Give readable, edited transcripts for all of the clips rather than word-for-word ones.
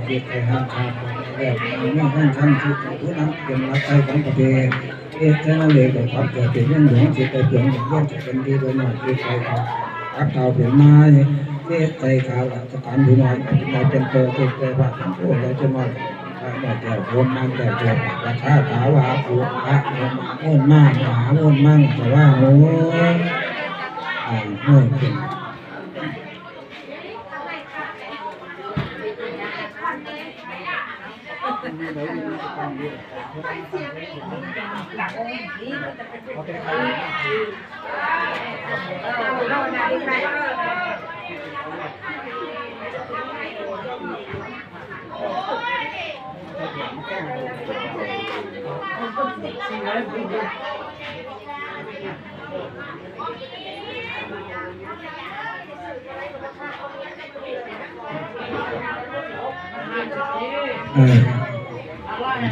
เกิดไปห้ามขาดแล้วไม่ห้ามทำที่ผู้นั้นเป็นรักใจของประเทศเอกชนเลยแต่ความเกิดเป็นเรื่องหลวงจิตใจเปลี่ยนอย่างเยี่ยมจะเป็นดีโดยหน่อยคือใจเขาอักเก่าเปลี่ยนมาเอกใจเขาสถานผู้น้อยใจเป็นโตเกิดใจว่าทั้งผู้เราจะน้อยแต่เจ้าคนนั้นแต่เจ้าราชาสาวาผู้พระมุ่นมั่งหามุ่นมั่งแต่ว่าโอ้เมื่อเป็น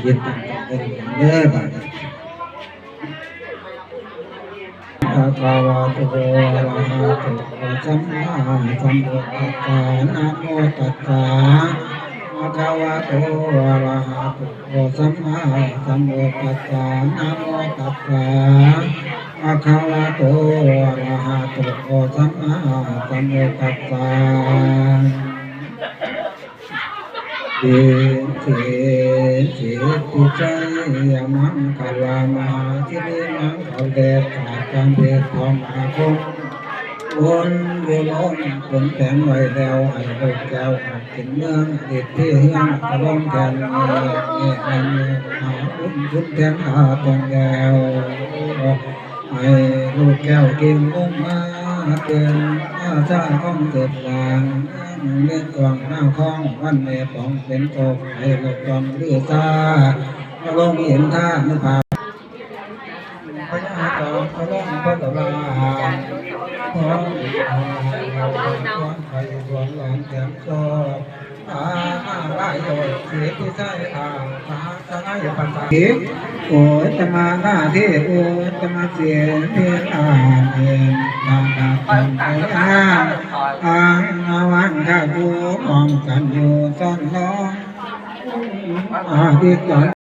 คิดตั้งเป็นเนื้อบ้างอาคาวาตุโกอะระหะโตสัมมาสัมพุทธัสสะนะโมตัสสะอาคาวาโตอะระหะโตสัมมาสัมพุทธัสสะนะโมตัสสะอาคาวาโตอะระหะโตสัมมาสัมพุทธัสสะเอเสปุจยมังคารามหาทิริมังเขาเดชขาดการเทศของอาคมวนเวลนผลแข็งไว้แล้วให้ลูกแก้วกินเมืองติดที่เฮืองกระลงแทนหาคุณแทนหาตองแก้วให้ลูกแก้วกินลงมาเกินอาชาของเกิดลางเล่นกองหน้าคล้องวันเมตองเป็นโตให้ลูกจอมเรือซาลงเห็นท่าไม่ผ่าพระยาตองพระล่องพระตะลาพร้อมไข่สวนหลานแก้มโตไล่โดยเสียที่ใช่พระสลายปัญญาโอ้จะมาหน้าที่โอ้จะมาเสียเพียงเองตาตาตาอาวันข้าดูมองกันอยู่ซ่อนล้อที่ก่อน